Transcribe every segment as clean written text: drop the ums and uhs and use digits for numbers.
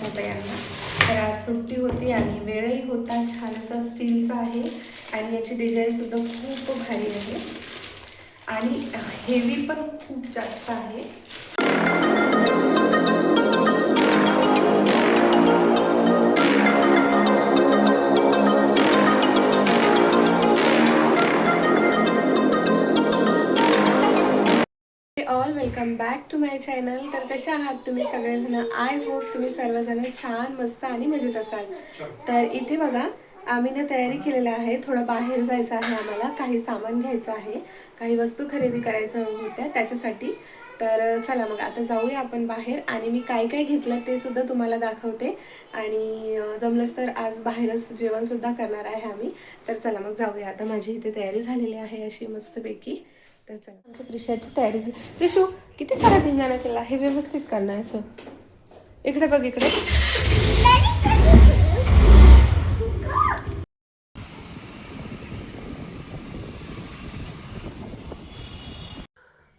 होतं यांना. तर आज सुट्टी होती आणि वेळही होता. छान असा स्टीलचा आहे आणि याची डिझाईनसुद्धा खूप भारी आहे आणि हेवी पण खूप जास्त आहे. All welcome back to my channel. तर कशा आहात तुम्ही सगळेजण? आय होप तुम्ही सर्वजण छान मस्त आणि मजेत असाल. तर इथे बघा आम्ही ना तयारी केलेलं आहे. थोडं बाहेर जायचं आहे आम्हाला, काही सामान घ्यायचं आहे, काही वस्तू खरेदी करायच्या होत्या त्याच्यासाठी. तर चला मग आता जाऊया आपण बाहेर आणि मी काय काय घेतलं ते सुद्धा तुम्हाला दाखवते आणि जमलंच तर आज बाहेरच जेवणसुद्धा करणार आहे आम्ही. तर चला मग जाऊया. आता माझी इथे तयारी झालेली आहे अशी मस्तपैकी. तर चला आमच्या प्रिशाची तयारी झाली. प्रिशू किती सारा धिंगाणा केला, हे व्यवस्थित करणार असं. इकडे बघ इकडे.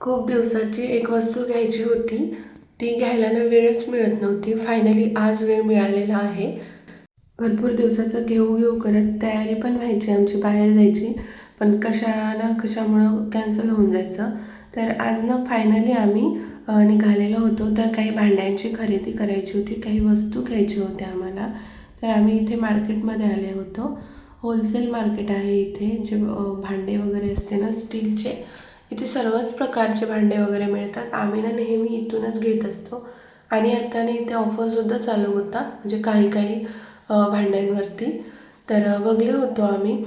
खूप दिवसाची एक वस्तू घ्यायची होती, ती घ्यायला ना वेळच मिळत नव्हती. फायनली आज वेळ मिळालेला आहे. भरपूर दिवसाचं घेऊ घेऊ करत तयारी पण व्हायची आमची बाहेर जायची, पण कशामुळं कॅन्सल होऊन जायचं. तर आज ना फायनली आम्ही निघालेलो होतो. तर काही भांड्यांची खरेदी करायची होती, काही वस्तू घ्यायच्या होत्या आम्हाला. तर आम्ही इथे मार्केटमध्ये आले होतो. होलसेल मार्केट आहे इथे. जे भांडे वगैरे असते ना स्टीलचे, इथे सर्वच प्रकारचे भांडे वगैरे मिळतात. आम्ही ना नेहमी इथूनच घेत असतो आणि आता ना इथे ऑफरसुद्धा चालू होता, म्हणजे काही काही भांड्यांवरती. तर बघले होतो आम्ही.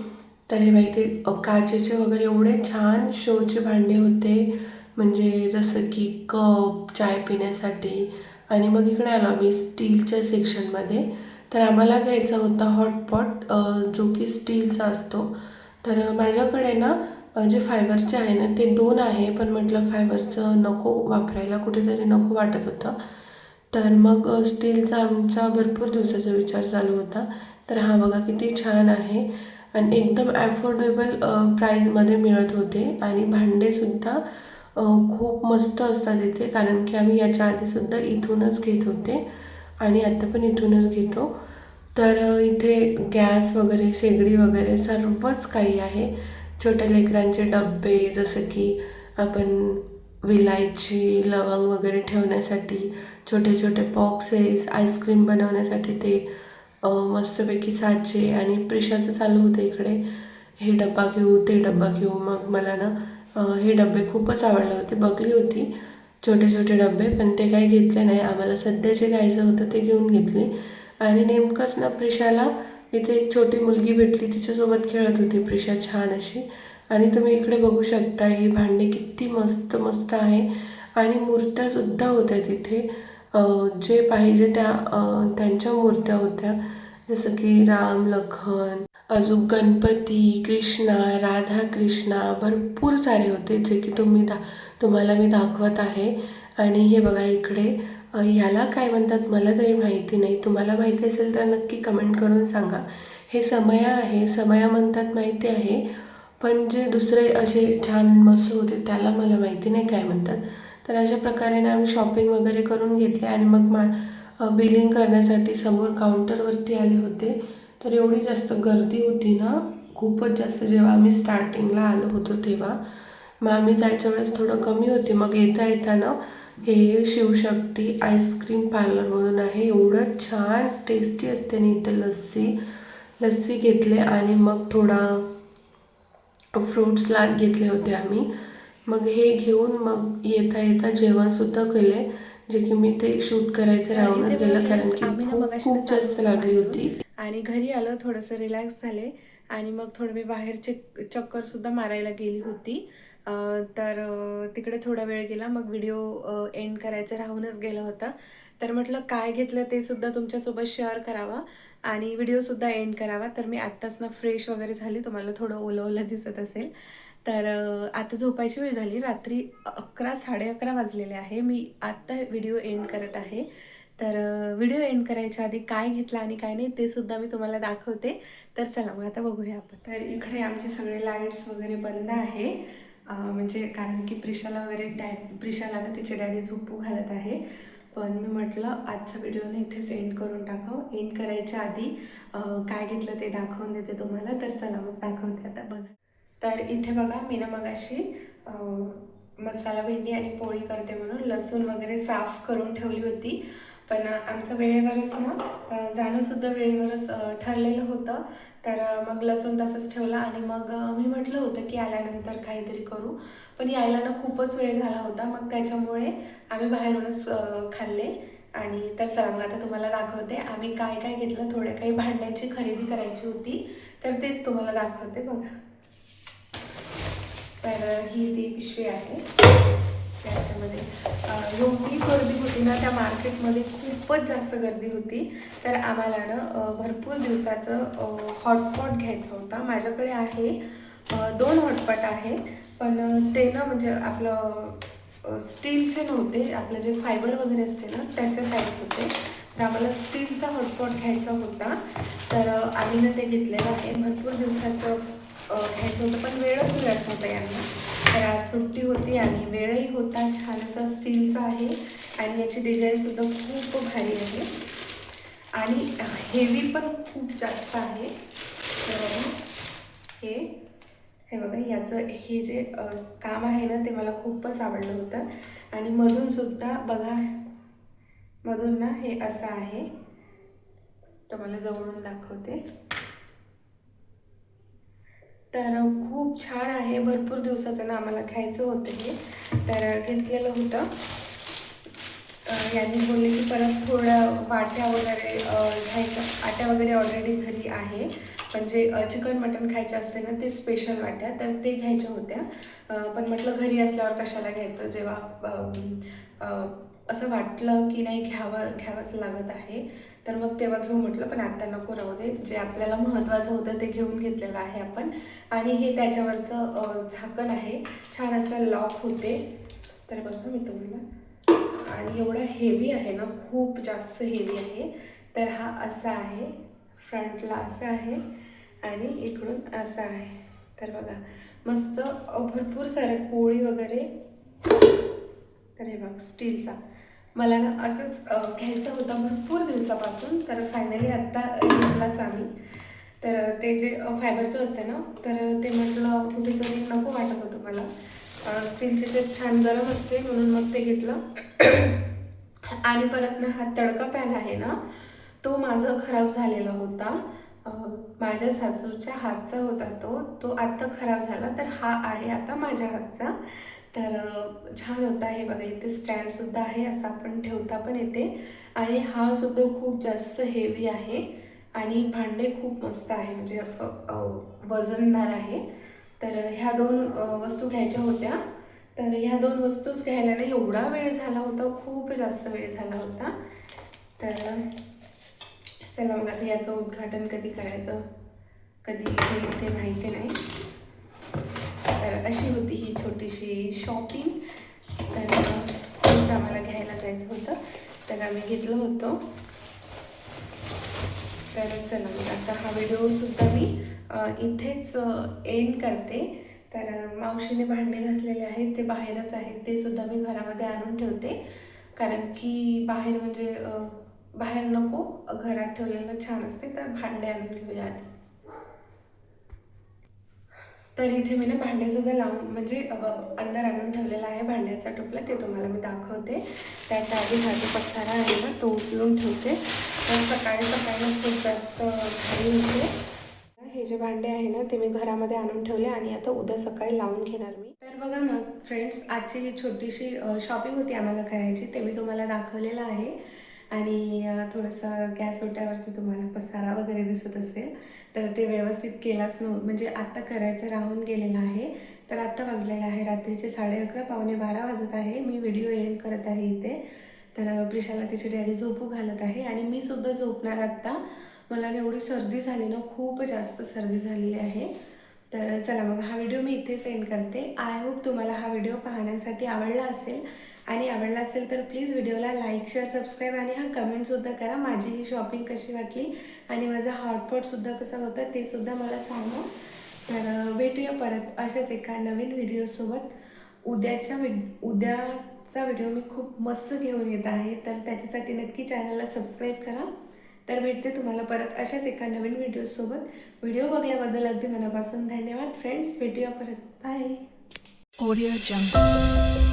तर हे बाई ते काचेचे वगैरे एवढे छान शोचे भांडे होते, म्हणजे जसं की कप चाय पिण्यासाठी. आणि मग इकडे आलो आम्ही स्टीलच्या सेक्शनमध्ये. तर आम्हाला घ्यायचा होता हॉटपॉट, जो की स्टीलचा असतो. तर माझ्याकडे ना जे फायबरचे आहे ना ते 2 आहे, पण म्हटलं फायबरचं नको वापरायला, कुठेतरी नको वाटत होतं. तर मग स्टीलचा आमचा भरपूर दिवसाचा विचार चालू होता. तर हा बघा किती छान आहे आणि एकदम ॲफोर्डेबल प्राईजमध्ये मिळत होते. आणि भांडेसुद्धा खूप मस्त असतात इथे, कारण की आम्ही याच्या आधीसुद्धा इथूनच घेत होते आणि आता पण इथूनच घेतो. तर इथे गॅस वगैरे, शेगडी वगैरे सर्वच काही आहे. छोट्या लेकरांचे डब्बे, जसं की आपण विलायची, लवंग वगैरे ठेवण्यासाठी छोटे छोटे बॉक्सेस, आईस्क्रीम बनवण्यासाठी ते मस्तपैकी साचे. आणि प्रिशाचं चालू होतं इकडे, हे डब्बा घेऊ ते डब्बा घेऊ. मग मला ना हे डब्बे खूपच आवडले होते. बघली होती छोटे छोटे डब्बे, पण ते काही घेतले नाही. आम्हाला सध्या जे घ्यायचं होतं ते घेऊन घेतले. आणि नेमकंच ना प्रिशाला इथे एक छोटी मुलगी भेटली, तिच्यासोबत खेळत होती प्रिशा छान अशी. आणि तुम्ही इकडे बघू शकता ही भांडी किती मस्त मस्त आहे. आणि मूर्त्यासुद्धा होत्या तिथे, जे पाहिजे त्या त्यांच्या मूर्त्या होत्या, जसं की राम लखन, अजून गणपती, कृष्णा, राधा कृष्णा, भरपूर सारे होते, जे की तुम्हाला मी दाखवत आहे. आणि हे बघा इकडे ह्याला काय म्हणतात मला तरी माहिती नाही, तुम्हाला माहिती असेल तर नक्की कमेंट करून सांगा. हे समया आहे, समया म्हणतात माहिती आहे, पण जे दुसरे असे छान मस्त होते त्याला मला माहिती नाही काय म्हणतात. तर अशा प्रकारे ना आम्ही शॉपिंग वगैरे करून घेतले आणि मग बिलिंग करण्यासाठी समोर काउंटरवरती आले होते. तर एवढी जास्त गर्दी होती ना, खूपच जास्त. जेव्हा आम्ही स्टार्टिंगला आलो होतो तेव्हा, मग आम्ही जायच्या वेळेस थोडं कमी होते. मग येता येताना हे शिवशक्ती आईस्क्रीम पार्लरमधून आहे. एवढं छान टेस्टी असते ना इथे लस्सी घेतले आणि मग थोडा फ्रूट्स घेतले होते आम्ही. मग हे घेऊन मग येता येता जेवणसुद्धा केले, जे की मी ते शूट करायचं राहूनच गेलं, कारण की भूक खूप जास्त लागली होती. आणि घरी आलो, थोडंसं रिलॅक्स झाले आणि मग थोडं मी बाहेरचे चक्करसुद्धा मारायला गेली होती. तर तिकडे थोडा वेळ गेला, मग व्हिडिओ एंड करायचं राहूनच गेलं होतं. तर म्हटलं काय घेतलं ते सुद्धा तुमच्यासोबत शेअर करावा आणि व्हिडिओसुद्धा एंड करावा. तर मी आत्ताच ना फ्रेश वगैरे झाली, तुम्हाला थोडं ओलं ओलं दिसत असेल. तर आता झोपायची वेळ झाली, रात्री 11 11:30 वाजलेले आहे. मी आत्ता व्हिडिओ एंड करत आहे. तर व्हिडिओ एंड करायच्या आधी काय घेतलं आणि काय नाही ते सुद्धा मी तुम्हाला दाखवते. तर चला मग आता बघूया आपण. तर इकडे आमचे सगळे लाईट्स वगैरे बंद आहे, म्हणजे कारण की प्रिशाला ना तिचे डॅडी झोपू घालत आहे. पण मी म्हटलं आजचा व्हिडिओने इथेच एंड करून टाकावं. एंड करायच्या आधी काय घेतलं ते दाखवून देते तुम्हाला. तर चला मग दाखवते आता बघा. तर इथे बघा मी ना मगाशी मसाला भेंडी आणि पोळी करते म्हणून लसूण वगैरे साफ करून ठेवली होती. पण आमचं वेळेवरच ना जाणंसुद्धा वेळेवरच ठरलेलं होतं. तर मग लसूण तसंच ठेवला आणि मग मी म्हटलं होतं की आल्यानंतर काहीतरी करू. पण यायला ना खूपच वेळ झाला होता. मग त्याच्यामुळे आम्ही बाहेरूनच खाल्ले. आणि तर चला मग आता तुम्हाला दाखवते आम्ही काय काय घेतलं. थोड्या काही भांड्याची खरेदी करायची होती तर तेच तुम्हाला दाखवते बघा. तर ही ती पिशवी आहे. त्याच्यामध्ये एवढी गर्दी होती ना त्या मार्केटमध्ये, खूपच जास्त गर्दी होती. तर आम्हाला ना भरपूर दिवसाचं हॉटपॉट घ्यायचा होता. माझ्याकडे आहे 2 हॉटपॉट आहे. पण ते ना म्हणजे आपलं स्टीलचे नव्हते. आपलं जे फायबर वगैरे असते ना त्याच्या टाईप होते. तर आम्हाला स्टीलचा हॉटपॉट घ्यायचा होता. तर आम्ही ना ते घेतलेलं आहे. भरपूर दिवसाचं घ्यायचं होतं पण वेळच मिळत नव्हता यांना. तर आज सुट्टी होती आणि वेळही होता. छान असा स्टीलचा आहे आणि याची डिझाईनसुद्धा खूप भारी आहे आणि हेवी पण खूप जास्त आहे. तर हे बघा याचं हे जे काम आहे ना ते मला खूपच आवडलं होतं. आणि मधूनसुद्धा बघा, मधून ना हे असं आहे. तर मला जवळून दाखवते. तर खूप छान आहे. भरपूर दिवसाचं ना आम्हाला घ्यायचं होतं हे. तर घेतलेलं होतं. यांनी बोलले की परत थोड्या वाट्या वगैरे घ्यायच्या. आट्या वगैरे ऑलरेडी घरी आहे. पण जे चिकन मटण खायचे असते ना ते स्पेशल वाट्या, तर ते घ्यायच्या होत्या. पण म्हटलं घरी असल्यावर कशाला घ्यायचं. जेव्हा असं वाटलं की नाही घ्यावंच लागत आहे तर मग तेव्हा घेऊ म्हटलं. पण आत्ता नको, राहू दे. जे आपल्याला महत्त्वाचं होतं ते घेऊन घेतलेलं आहे आपण. आणि हे त्याच्यावरचं झाकण आहे. छान असं लॉक होते. तर बघा मी तुम्हाला, आणि एवढा हेवी आहे ना, खूप जास्त हेवी आहे. तर हा असा आहे, फ्रंटला असं आहे आणि इकडून असं आहे. तर बघा मस्त भरपूर सारे पोळी वगैरे. तर हे बघ स्टीलचा मला ना असंच घ्यायचं होतं भरपूर दिवसापासून. तर फायनली आत्ता घेतलाच आम्ही. तर ते जे फायबरचं असते ना तर ते म्हटलं कुठेतरी नको वाटत होतं मला. स्टीलचे जे छान गरम असते म्हणून मग ते घेतलं. आणि परत ना हा तडका पॅन आहे ना तो माझा खराब झालेला होता. माझ्या सासूच्या हातचा होता तो तो आत्ता खराब झाला. तर हा आहे आता माझ्या हातचा. तर छान होता. हे बघा इथे स्टँडसुद्धा आहे, असं आपण ठेवता पण येते. आणि हा सुद्धा खूप जास्त हेवी आहे आणि भांडे खूप मस्त आहे, म्हणजे असं वजनदार आहे. तर ह्या 2 वस्तू घ्यायच्या होत्या. तर ह्या 2 वस्तूच घ्यायला ना एवढा वेळ झाला होता, खूप जास्त वेळ झाला होता. तर चला मग आता याचं उद्घाटन कधी करायचं, कधी होईल ते माहिती नाही. तर अशी होती ही छोटीशी शॉपिंग. तर तेच आम्हाला घ्यायला जायचं होतं तर आम्ही घेतलं होतं. तर चला मग आता हा व्हिडिओसुद्धा मी इथेच एंड करते. तर मावशीने भांडे घासलेले आहेत ते बाहेरच आहेत, ते सुद्धा मी घरामध्ये आणून ठेवते. कारण की बाहेर म्हणजे बाहेर नको, घरात ठेवलेलं छान असते. तर भांडे आणून घेऊया आधी. तर इथे मी ना भांडेसुद्धा लावून म्हणजे अंदर आणून ठेवलेला आहे भांड्याचा टोपला, ते तुम्हाला मी दाखवते. त्याच्या आधी हा जो पसारा आहे ना तो उचलून ठेवते. तर सकाळी सकाळी खूप जास्त घाई होते. हे जे भांडे आहे ना ते मी घरामध्ये आणून ठेवले आणि आता उद्या सकाळी लावून घेणार मी. तर बघा मग फ्रेंड्स, आजची ही छोटीशी शॉपिंग होती आम्हाला करायची, ते मी तुम्हाला दाखवलेलं आहे. आणि थोडंसं गॅस ओट्यावरती तुम्हाला पसारा वगैरे दिसत असेल तर ते व्यवस्थित केलाच नव्हतं, म्हणजे आत्ता करायचं राहून गेलेलं आहे. तर आत्ता वाजलेलं आहे रात्रीचे 11:30, 11:45 वाजत आहे. मी व्हिडिओ एंड करत आहे इथे. तर प्रिशाला तिची डॅडी झोपू घालत आहे आणि मी सुद्धा झोपणार आत्ता. मला एवढी सर्दी झाली ना, खूप जास्त सर्दी झालेली आहे. तर चला मग हा व्हिडिओ मी इथेच एंड करते. आय होप तुम्हाला हा व्हिडिओ पाहण्यासाठी आवडला असेल. आणि आवडला असेल तर प्लीज व्हिडिओला लाईक, शेअर, सबस्क्राईब आणि हा कमेंटसुद्धा करा. माझी ही शॉपिंग कशी वाटली आणि माझा हॉटपॉटसुद्धा कसा होता ते सुद्धा मला सांगा. तर भेटूया परत अशाच एका नवीन व्हिडिओसोबत उद्या आजचा व्हिडिओ मी खूप मस्त घेऊन येत आहे, तर त्याच्यासाठी नक्की चॅनलला सबस्क्राईब करा. तर भेटते तुम्हाला परत अशाच एका नवीन व्हिडिओसोबत. व्हिडिओ बघल्याबद्दल अगदी मनापासून धन्यवाद फ्रेंड्स. भेटूया परत. बाय. Audio Jungle.